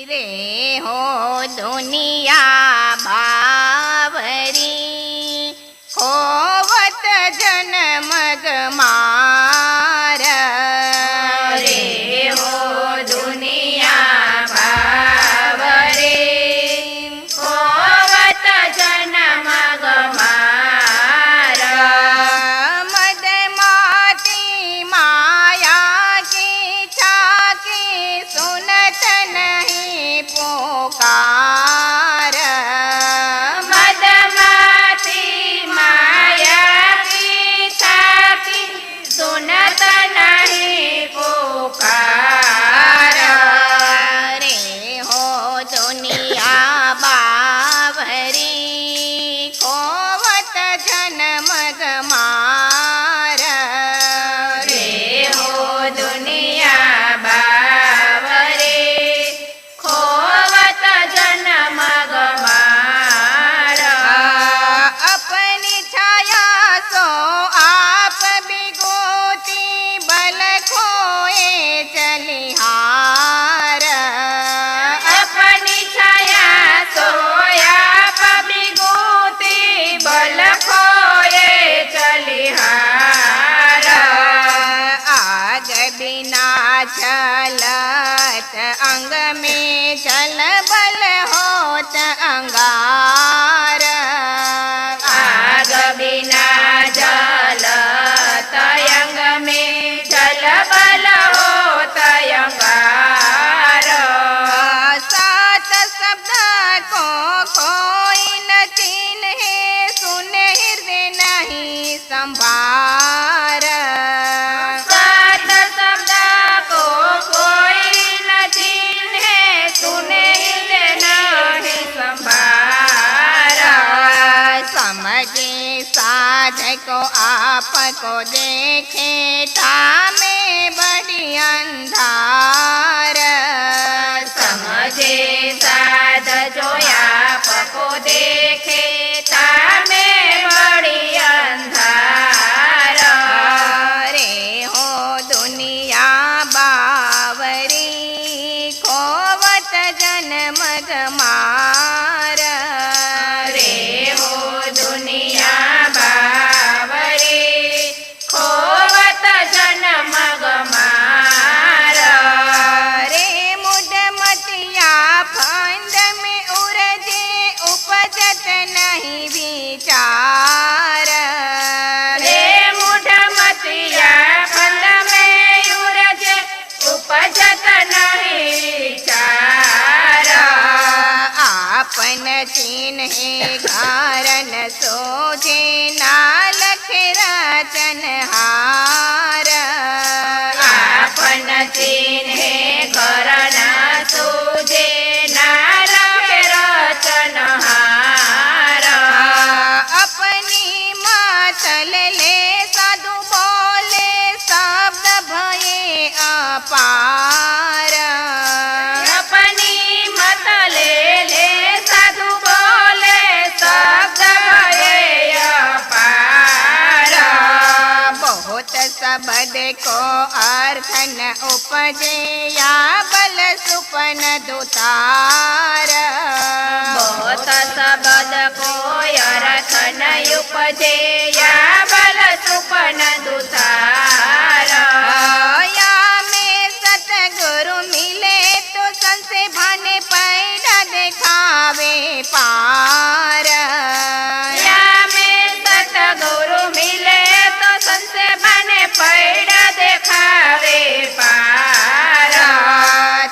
रे हो दुनिया बावरी होवत जन्म गमार रे हो दुनिया बावरी होवत जन्म गमार मद माती माया की छाकी सुनत नहीं पुकार मदमाती माया की छाती सुनत नहीं पुकार रे हो दुनिया बावरी खोवत जन्म गमार रे हो दुनिया बावरे खोवत जन्म गमार अपनी छाया सो आप बिगोती बल खोए चलिहार अपनी छाया सोया पबिगोती बल खोए चलिहार आग बिना चलत अंग में चल बल होत अंगार आग बिना जल तयंग में जल बल हो तयंगार सात शब्द को कोई न चिन्हे सुने हृदय नहीं संभार सात शब्द को कोई न चिन्हे सुने नहीं संभार समझे साध को आप को देखे तामे बड़ी अंधार समझे साध जो आप को देखे तामे बड़ी अंधार रे हो दुनिया बावरी खोवत जन्म गमार रे हो दुनिया बावरे खोवत जन्म गमार रे मुड मतिया फंद में उरजे उपजत नहीं विचार रे मुठ मतिया फंद में उरज उपजत नहीं चार आपन चिन्हे कारण सोझे नालख रचन हार आपन चिन्हे करण सूझे नारक रचनहार अपनी मातल ले साधु बोले शब्द भये अपार अपनी मत ले साधु बोले शब्द भये अपार बहुत शब्द को अर्थ न उपजे या बल सुपन दुतार बहुत शब्द को अर्थ न उपजे या बल सुपन दुतार या में सतगुरु मिले तो संसे भाने पैदा दिखावे पार या में सतगुरु मिले तो संसे बने पैड़ा देखावे पार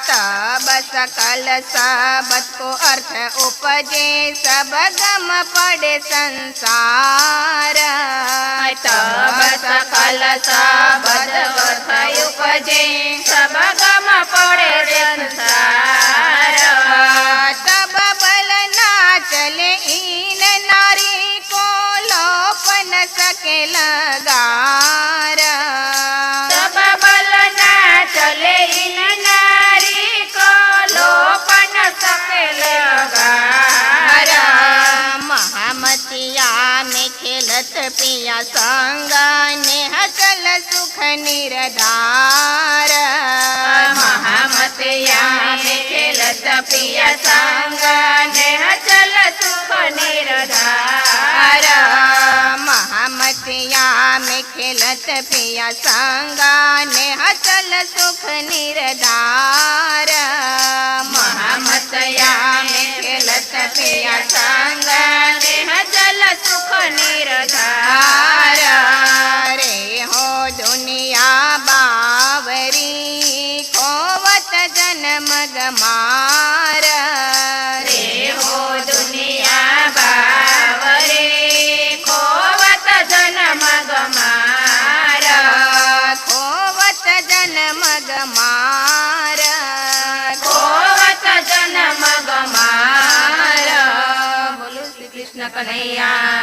तब सकल सबद को अर्थ उपजे सब गम पड़े संसार तब सकल सबद अर्थ उपजे सब गम पड़े संसार तब बल ना चले इन नारी को लोप न सके लगार तब बल ना चले इन नारी को लोप न सके लगार महामतिया में खेलत पिया संग नेह चल सुख निरधार महामतिया में खेलत પ્રિય સંગ નેહ ચલ સુખ નિરધાર મહામતિયા में खेलत प्रिया संगा नेह चल सुख निरधार મહામતયા में खेलत प्रिय संग नेह चल सुख निरधार रे हो दुनिया बावरी खोवत जन्म गमार रे हो दुनिया बावरे ખોવત જન્મ ગમાર खोवत जन्म गमार ખોવત જન્મ ગમાર બોલો શ્રી કૃષ્ણ કનૈયા